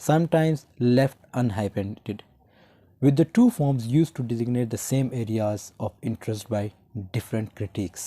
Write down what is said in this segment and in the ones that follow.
sometimes left unhyphenated, with the two forms used to designate the same areas of interest by different critics.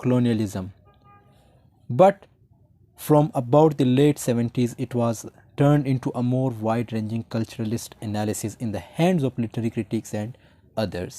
colonialism, but from about the late 70s it was turned into a more wide-ranging culturalist analysis in the hands of literary critics and others.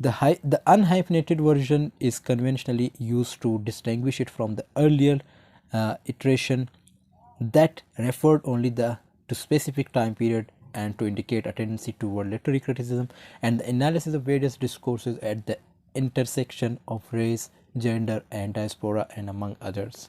The unhyphenated version is conventionally used to distinguish it from the earlier iteration that referred only to specific time period and to indicate a tendency toward literary criticism and the analysis of various discourses at the intersection of race, gender and diaspora and among others.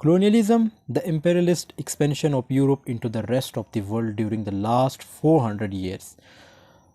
Colonialism, the imperialist expansion of Europe into the rest of the world during the last 400 years.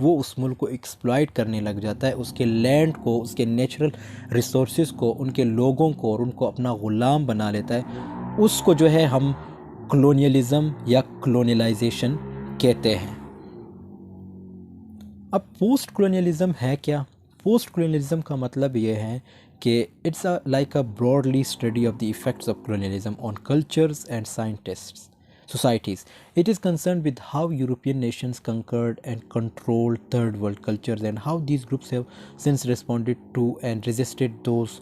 وہ اس ملک کو exploit کرنے لگ جاتا ہے، اس کے land کو، اس کے natural resources کو، ان کے لوگوں کو، اور ان کو اپنا غلام بنا لیتا ہے، اس کو جو ہے ہم کلونیلزم یا کلونیلائزیشن کہتے ہیں۔ اب پوسٹ کلونیلزم ہے کیا؟ پوسٹ کلونیلزم کا مطلب یہ ہے کہ it's like a broadly study of the effects of colonialism on cultures and scientists societies. It is concerned with how European nations conquered and controlled third world cultures and how these groups have since responded to and resisted those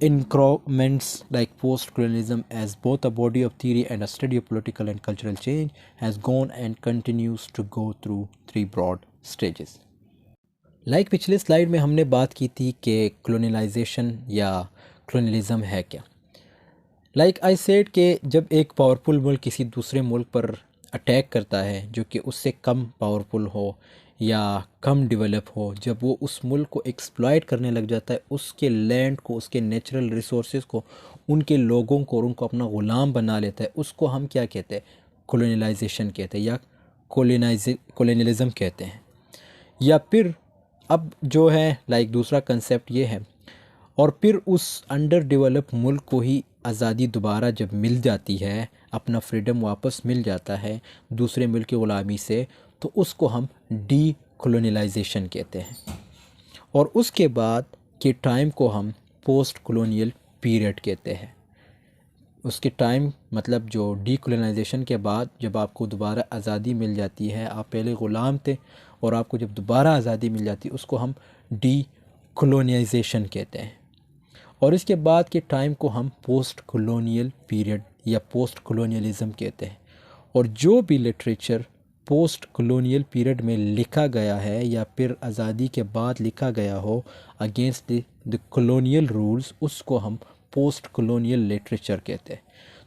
encroachments. Like post-colonialism as both a body of theory and a study of political and cultural change has gone and continues to go through three broad stages. Like پچھلے slide میں ہم نے بات کی تھی کہ کلونیلائزیشن یا colonialism ہے کیا۔ لائک آئی سیڈ کہ جب ایک پاورفل ملک کسی دوسرے ملک پر اٹیک کرتا ہے جو کہ اس سے کم پاورفل ہو یا کم ڈیولپ ہو، جب وہ اس ملک کو ایکسپلائٹ کرنے لگ جاتا ہے، اس کے لینڈ کو، اس کے نیچرل ریسورسز کو، ان کے لوگوں کو، اور ان کو اپنا غلام بنا لیتا ہے، اس کو ہم کیا کہتے ہیں؟ کولونیلائزیشن کہتے ہیں یا کولونیلزم کہتے ہیں۔ یا پھر اب جو ہے لائک دوسرا کنسیپٹ یہ ہے، اور پھر اس انڈر ڈیولپ ملک کو ہی آزادی دوبارہ جب مل جاتی ہے، اپنا فریڈم واپس مل جاتا ہے دوسرے ملک کی غلامی سے، تو اس کو ہم ڈی کولونیلائزیشن کہتے ہیں۔ اور اس کے بعد کے ٹائم کو ہم پوسٹ کولونیل پیریڈ کہتے ہیں۔ اس کے ٹائم مطلب جو ڈی کولونائزیشن کے بعد جب آپ کو دوبارہ آزادی مل جاتی ہے، آپ پہلے غلام تھے اور آپ کو جب دوبارہ آزادی مل جاتی ہے، اس کو ہم ڈی کولونائزیشن کہتے ہیں۔ اور اس کے بعد کے ٹائم کو ہم پوسٹ کولونیل پیریڈ یا پوسٹ کولونیلزم کہتے ہیں۔ اور جو بھی لٹریچر پوسٹ کولونیل پیریڈ میں لکھا گیا ہے یا پھر آزادی کے بعد لکھا گیا ہو اگینسٹ دی کولونیل رولز، اس کو ہم پوسٹ کولونیل لٹریچر کہتے ہیں۔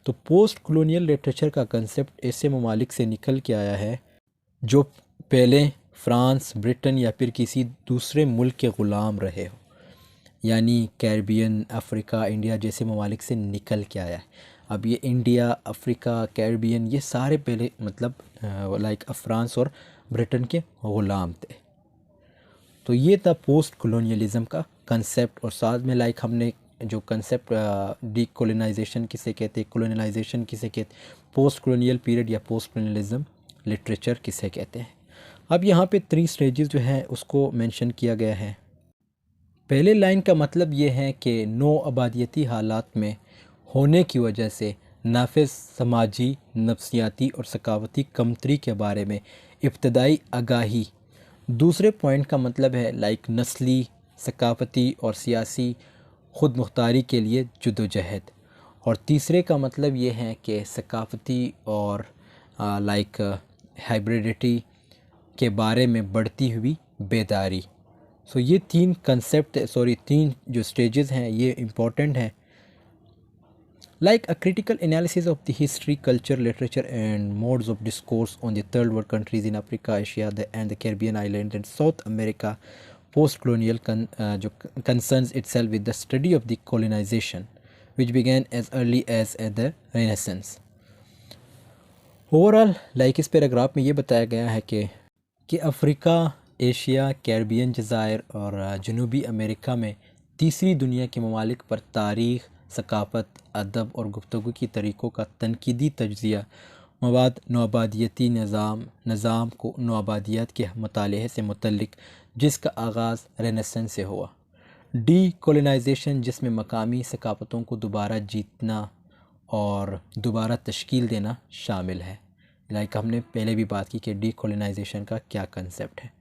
تو پوسٹ کولونیل لٹریچر کا کنسیپٹ ایسے ممالک سے نکل کے آیا ہے جو پہلے فرانس، برٹن یا پھر کسی دوسرے ملک کے غلام رہے ہو، یعنی کیریبین، افریقہ، انڈیا جیسے ممالک سے نکل کے آیا ہے۔ اب یہ انڈیا، افریقہ، کیریبین یہ سارے پہلے مطلب لائک فرانس اور برٹن کے غلام تھے۔ تو یہ تھا پوسٹ کولونیلزم کا کنسیپٹ، اور ساتھ میں لائک ہم نے جو کنسیپٹ ڈی کولونائزیشن کسے کہتے ہیں، کولونائزیشن کسے کہتے ہیں، پوسٹ کولونیل پیریڈ یا پوسٹ کولونیلزم لٹریچر کسے کہتے ہیں۔ اب یہاں پہ 3 سٹیجز جو ہیں اس کو مینشن کیا گیا ہے۔ پہلے لائن کا مطلب یہ ہے کہ نو آبادیتی حالات میں ہونے کی وجہ سے نافذ سماجی، نفسیاتی اور ثقافتی کمتری کے بارے میں ابتدائی آگاہی۔ دوسرے پوائنٹ کا مطلب ہے لائک نسلی، ثقافتی اور سیاسی خود مختاری کے لیے جدوجہد۔ اور تیسرے کا مطلب یہ ہے کہ ثقافتی اور لائک ہائبریڈیٹی کے بارے میں بڑھتی ہوئی بیداری۔ سو یہ 3 کنسیپٹ، 3 جو سٹیجز ہیں یہ امپورٹنٹ ہیں۔ Like a critical analysis of the history, culture, literature and modes of discourse on the third world countries in Africa, Asia and the Caribbean island and South America post colonial جو concerns itself with the study of the colonization which begin as early as the renaissance. Overall like اس paragraph میں یہ بتایا گیا ہے کہ افریقہ، Asia, Caribbean جزائر اور جنوبی امریکہ میں تیسری دنیا کے ممالک پر تاریخ، ثقافت، ادب اور گفتگو کی طریقوں کا تنقیدی تجزیہ مواد نوآبادیاتی نظام کو نوآبادیات کے مطالعے سے متعلق، جس کا آغاز رینیسنس سے ہوا۔ ڈی کولونائزیشن جس میں مقامی ثقافتوں کو دوبارہ جیتنا اور دوبارہ تشکیل دینا شامل ہے۔ لائک ہم نے پہلے بھی بات کی کہ ڈی کولونائزیشن کا کیا کنسیپٹ ہے۔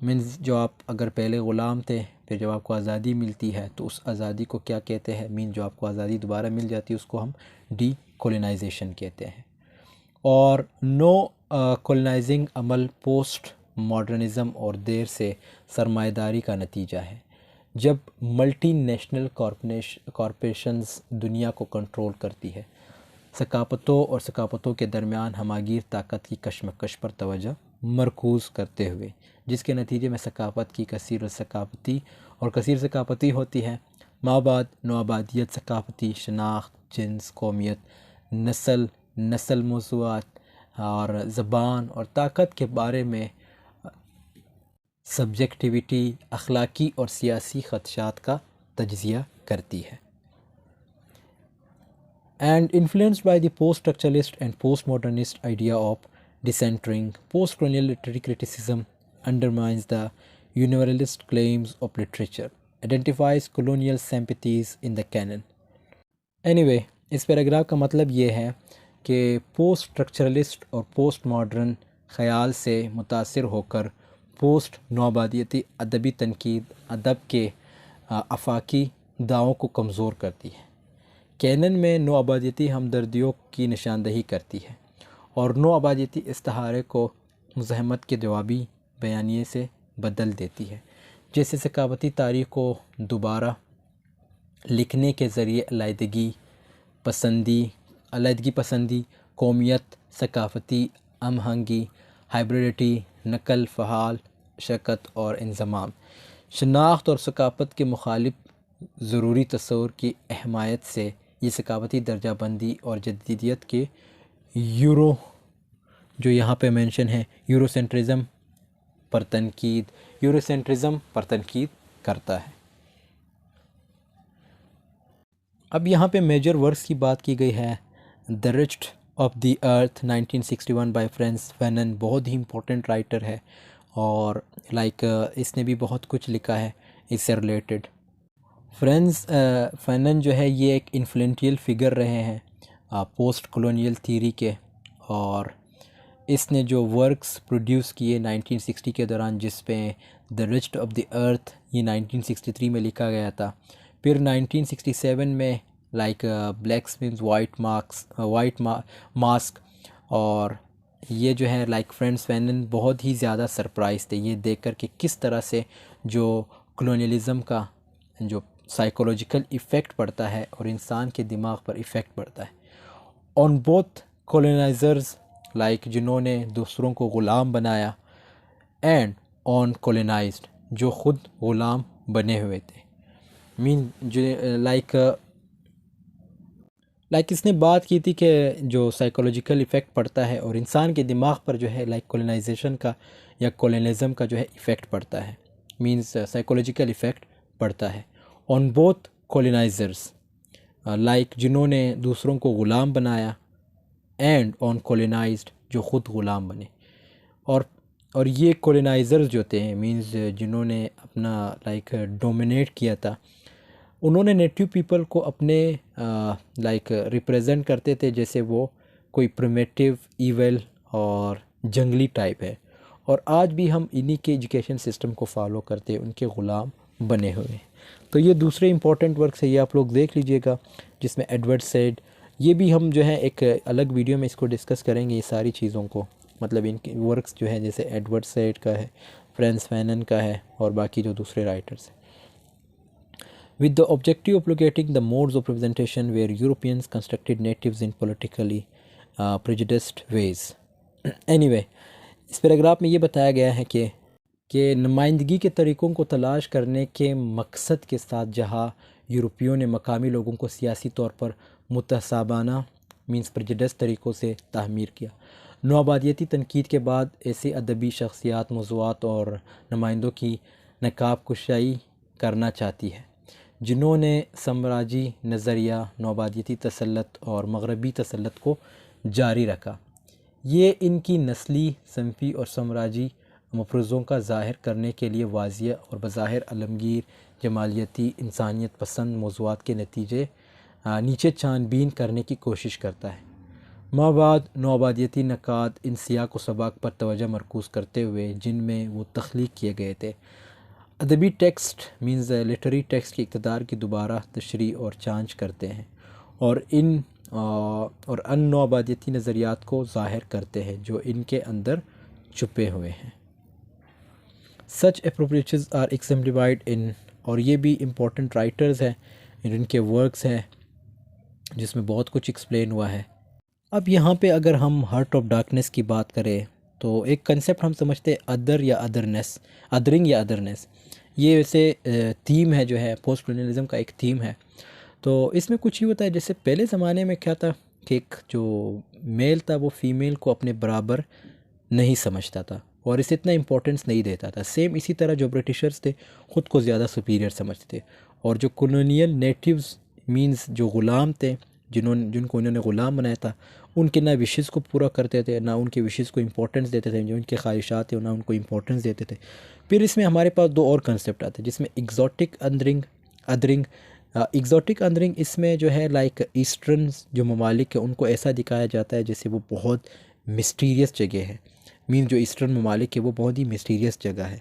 مینز جو آپ اگر پہلے غلام تھے، پھر جب آپ کو آزادی ملتی ہے تو اس آزادی کو کیا کہتے ہیں؟ جو آپ کو آزادی دوبارہ مل جاتی ہے اس کو ہم ڈی کولونائزیشن کہتے ہیں۔ اور نو کولونائزنگ عمل پوسٹ ماڈرنزم اور دیر سے سرمایہ داری کا نتیجہ ہے، جب ملٹی نیشنل کارپوریشنز دنیا کو کنٹرول کرتی ہے، ثقافتوں اور ثقافتوں کے درمیان ہماگیر طاقت کی کشمکش پر توجہ مرکوز کرتے ہوئے، جس کے نتیجے میں ثقافت کی کثیر ثقافتی ہوتی ہے۔ مابعد نوآبادیت ثقافتی شناخت، جنس، قومیت، نسل موضوعات اور زبان اور طاقت کے بارے میں سبجیکٹیویٹی، اخلاقی اور سیاسی خدشات کا تجزیہ کرتی ہے. And influenced by the post-structuralist and post-modernist idea of decentering, post-colonial literary criticism undermines the universalist claims of literature, identifies colonial sympathies in the canon. Anyway, اس پیراگراف کا مطلب یہ ہے کہ پوسٹ اسٹرکچرلسٹ اور پوسٹ ماڈرن خیال سے متاثر ہو کر پوسٹ نوآبادیاتی ادبی تنقید ادب کے آفاقی دعووں کو کمزور کرتی ہے. کینن میں نوآبادیاتی ہمدردیوں کی نشاندہی کرتی ہے اور نوآبادیاتی استعارے کو مزاحمت کے جوابی بیانیے سے بدل دیتی ہے، جیسے ثقافتی تاریخ کو دوبارہ لکھنے کے ذریعے علیحدگی پسندی، قومیت، ثقافتی ہم آہنگی، ہائبریڈیٹی، نقل فعال شرکت اور انضمام، شناخت اور ثقافت کے مخالف ضروری تصور کی حمایت سے یہ ثقافتی درجہ بندی اور جدیدیت کے جو یہاں پہ مینشن ہے یورو سینٹرزم پر تنقید کرتا ہے. اب یہاں پہ میجر ورکس کی بات کی گئی ہے. The wretched of the earth 1961 by Frantz Fanon, بہت ہی امپورٹنٹ رائٹر ہے اور اس نے بھی بہت کچھ لکھا ہے اس سے ریلیٹڈ. فرانس فینن جو ہے یہ ایک انفلوئنشیل فگر رہے ہیں پوسٹ کلونیل تھیوری کے، اور اس نے جو ورکس پروڈیوس کیے 1960 کے دوران، جس پہ دی رچٹ آف دی ارتھ یہ 1963 میں لکھا گیا تھا. پھر 1967 میں بلیک اسمنز وائٹ ماسک، اور یہ جو ہے فرانس فینن بہت ہی زیادہ سرپرائز تھے یہ دیکھ کر کہ کس طرح سے جو کلونیلزم کا جو سائیکولوجیکل ایفیکٹ پڑتا ہے اور انسان کے دماغ پر ایفیکٹ پڑتا ہے آن بوتھ کولونائزرز جنہوں نے دوسروں کو غلام بنایا، اینڈ آن کولونائزڈ جو خود غلام بنے ہوئے تھے. اس نے بات کی تھی کہ جو سائیکولوجیکل ایفیکٹ پڑتا ہے اور انسان کے دماغ پر جو ہے کولونائزیشن کا یا کولونیلزم کا جو ہے ایفیکٹ پڑتا ہے، سائیکولوجیکل ایفیکٹ پڑتا ہے آن بوتھ کولونائزرز جنہوں نے دوسروں کو غلام بنایا، اینڈ آن کولونائزڈ جو خود غلام بنے. اور یہ کولونائزرز جو تھے جنہوں نے اپنا ڈومینیٹ کیا تھا، انہوں نے نیٹیو پیپل کو اپنے ریپریزنٹ کرتے تھے جیسے وہ کوئی پریمیٹیو ایول اور جنگلی ٹائپ ہے، اور آج بھی ہم انہی کے ایجوکیشن سسٹم کو فالو کرتے ہیں، ان کے غلام بنے ہوئے ہیں. تو یہ دوسرے امپورٹنٹ ورکس ہے، یہ آپ لوگ دیکھ لیجئے گا، جس میں ایڈورڈ سیڈ، یہ بھی ہم جو ہے ایک الگ ویڈیو میں اس کو ڈسکس کریں گے یہ ساری چیزوں کو، مطلب ان کے ورکس جو ہے جیسے ایڈورڈ سیڈ کا ہے، فرانس فینن کا ہے، اور باقی جو دوسرے رائٹرز ہیں. With the objective of locating the modes of representation where Europeans constructed natives in politically prejudiced ways. Anyway, اس پیراگراف میں یہ بتایا گیا ہے کہ نمائندگی کے طریقوں کو تلاش کرنے کے مقصد کے ساتھ جہاں یورپیوں نے مقامی لوگوں کو سیاسی طور پر متعصبانہ پریجڈسڈ طریقوں سے تعمیر کیا، نوآبادیاتی تنقید کے بعد ایسے ادبی شخصیات، موضوعات اور نمائندوں کی نقاب کشائی کرنا چاہتی ہے جنہوں نے سامراجی نظریہ، نوآبادیاتی تسلط اور مغربی تسلط کو جاری رکھا. یہ ان کی نسلی، صنفی اور سامراجی مفروضوں کا ظاہر کرنے کے لیے واضح اور بظاہر عالمگیر جمالیاتی انسانیت پسند موضوعات کے نیچے چھان بین کرنے کی کوشش کرتا ہے. مابعد نوآبادیاتی نقاد ان سیاق و سباق پر توجہ مرکوز کرتے ہوئے جن میں وہ تخلیق کیے گئے تھے، ادبی ٹیکسٹ لٹری ٹیکسٹ کی اقتدار کی دوبارہ تشریح اور جانچ کرتے ہیں، اور ان نوآبادیاتی نظریات کو ظاہر کرتے ہیں جو ان کے اندر چھپے ہوئے ہیں. Such approaches are exemplified in، اور یہ بھی امپورٹنٹ رائٹرز ہیں، ان کے ورکس ہیں جس میں بہت کچھ ایکسپلین ہوا ہے. اب یہاں پہ اگر ہم ہارٹ آف ڈارکنیس کی بات کریں تو ایک کنسیپٹ ہم سمجھتے ہیں ادرنگ یا ادرنیس. یہ ویسے تھیم ہے جو ہے پوسٹ کولونیلزم کا ایک تھیم ہے. تو اس میں کچھ ہی ہوتا ہے جیسے پہلے زمانے میں کیا تھا کہ ایک جو میل تھا وہ فیمیل کو اپنے برابر نہیں سمجھتا تھا، اور اسے اتنا امپورٹنس نہیں دیتا تھا. سیم اسی طرح جو برٹشرز تھے خود کو زیادہ سپیریئر سمجھتے تھے، اور جو کولونیل نیٹیوز مینز جو غلام تھے جن کو انہوں نے غلام بنایا تھا، ان کے نہ وشز کو پورا کرتے تھے، نہ ان کے وشز کو امپورٹنس دیتے تھے، جو ان کے خواہشات تھے نہ ان کو امپورٹنس دیتے تھے. پھر اس میں ہمارے پاس دو اور کنسیپٹ آتے ہیں جس میں ادرنگ. ایگزوٹک اندرنگ اس میں جو ہے لائک ایسٹرن جو ممالک ہیں ان کو ایسا دکھایا جاتا ہے جیسے وہ بہت مسٹیریس جگہ ہے. جو ایسٹرن ممالک ہے وہ بہت ہی مسٹیریس جگہ ہے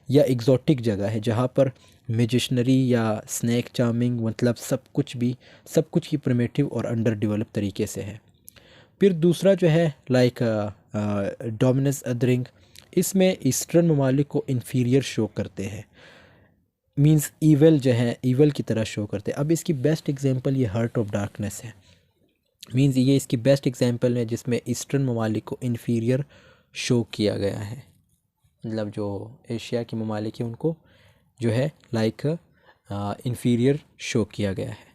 یا ایگزوٹک جگہ ہے جہاں پر میجشنری یا سنیک چارمنگ مطلب سب کچھ کی پریمیٹیو اور انڈر ڈیولپ طریقے سے ہے. پھر دوسرا جو ہے لائک ڈومیننس ادرنگ، اس میں ایسٹرن ممالک کو انفیریئر شو کرتے ہیں، ایول جو ہے ایول کی طرح شو کرتے ہیں. اب اس کی بیسٹ ایگزامپل یہ ہارٹ آف ڈارکنیس ہے. یہ اس کی بیسٹ ایگزامپل ہے جس میں ایسٹرن ممالک کو انفیریئر شو کیا گیا ہے، مطلب جو ایشیا کے ممالک ہیں ان کو جو ہے لائک انفیریئر شو کیا گیا ہے.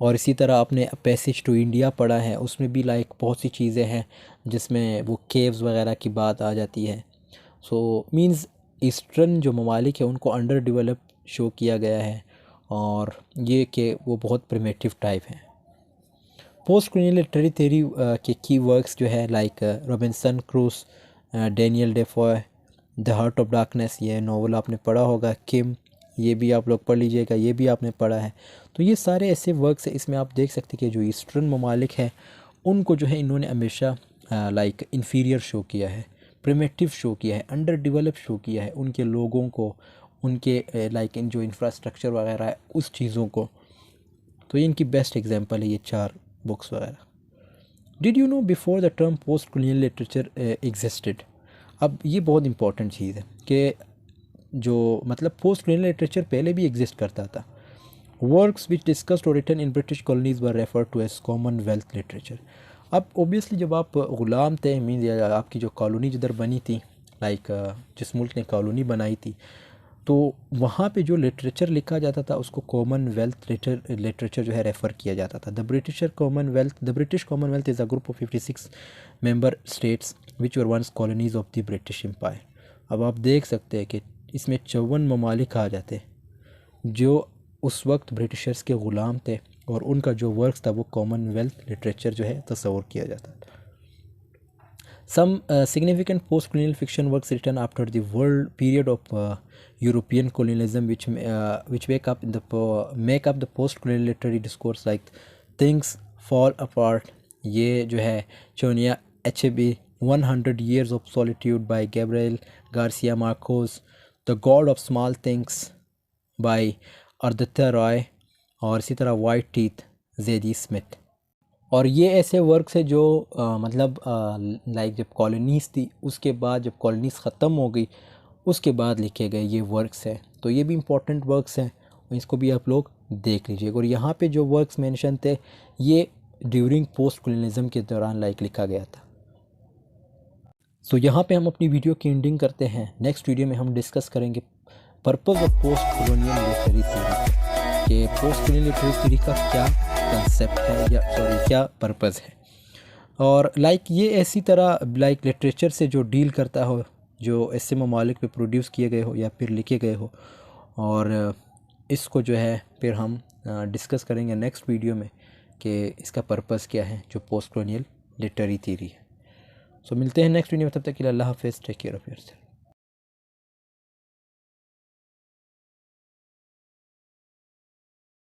اور اسی طرح آپ نے پیسج ٹو انڈیا پڑھا ہے، اس میں بھی لائک بہت سی چیزیں ہیں جس میں وہ کیوز وغیرہ کی بات آ جاتی ہے. ایسٹرن جو ممالک ہیں ان کو انڈر ڈیولپ شو کیا گیا ہے، اور یہ کہ وہ بہت پریمیٹیو ٹائپ ہیں. پوسٹ کولونیل لٹریری تھیوری کے کی ورکس جو ہے like Robinson Crusoe, Daniel Defoe, the heart of darkness, یہ ناول آپ نے پڑھا ہوگا. کم، یہ بھی آپ لوگ پڑھ لیجئے گا، یہ بھی آپ نے پڑھا ہے. تو یہ سارے ایسے ورکس ہیں، اس میں آپ دیکھ سکتے کہ جو ایسٹرن ممالک ہیں ان کو جو ہے انہوں نے ہمیشہ لائک انفیریئر شو کیا ہے، پریمیٹیو شو کیا ہے، انڈر ڈیولپ شو کیا ہے ان کے لوگوں کو، ان کے لائک ان جو انفراسٹرکچر وغیرہ ہے اس چیزوں کو. تو یہ ان کی بیسٹ ایگزامپل ہے یہ 4 بکس وغیرہ. Did you know before the term post colonial literature existed? اب یہ بہت امپورٹنٹ چیز ہے کہ جو مطلب پوسٹ کولونیل لٹریچر پہلے بھی ایگزسٹ کرتا تھا. ورکس وچ ڈسکسڈ اور written in British colonies were referred to as commonwealth literature. اب اوبیسلی جب آپ غلام تھے یا آپ کی جو کالونی جدھر بنی تھی لائک جس ملک نے کالونی بنائی تھی، تو وہاں پہ جو لٹریچر لکھا جاتا تھا اس کو کامن ویلتھ لٹریچر جو ہے ریفر کیا جاتا تھا. The British commonwealth is a group of 56 member states which were once colonies of the British empire. اب آپ دیکھ سکتے ہیں کہ اس میں 54 ممالک آ جاتے جو اس وقت برٹشرز کے غلام تھے، اور ان کا جو ورکس تھا وہ کامن ویلتھ لٹریچر جو ہے تصور کیا جاتا تھا. Some significant post-colonial fiction works written after the world period of European colonialism which make up the post-colonial literary discourse like Things Fall Apart. یہ جو ہے چونیا ایچبی 100 Years of Solitude by Gabriel Garcia Marquez, The God of Small Things by اردتیہ رائے، اور اسی طرح white teeth زیڈی Smith. اور یہ ایسے works ہیں جو مطلب لائک جب کالونیز تھی اس کے بعد جب کالونیز ختم ہو گئی اس کے بعد لکھے گئے یہ ورکس ہیں. تو یہ بھی امپورٹنٹ ورکس ہیں، اس کو بھی آپ لوگ دیکھ لیجئے. اور یہاں پہ جو ورکس مینشن تھے یہ ڈیورنگ پوسٹ کولونیلزم کے دوران لائک لکھا گیا تھا. سو یہاں پہ ہم اپنی ویڈیو کی اینڈنگ کرتے ہیں. نیکسٹ ویڈیو میں ہم ڈسکس کریں گے purpose of post colonial literary theory, کہ پوسٹ کولونیل لٹریری تھیوری کا کیا کنسیپٹ ہے یا کیا پرپز ہے. اور لائک یہ ایسی طرح لائک لٹریچر سے جو ڈیل کرتا ہو، جو ایسے ممالک پہ پروڈیوس کیے گئے ہو یا پھر لکھے گئے ہو، اور اس کو جو ہے پھر ہم ڈسکس کریں گے نیکسٹ ویڈیو میں کہ اس کا پرپز کیا ہے جو پوسٹ کولونیل لٹریری تھیوری ہے. سو ملتے ہیں نیکسٹ ویڈیو میں، تب تک کے لیے اللہ حافظ. Take care of your self.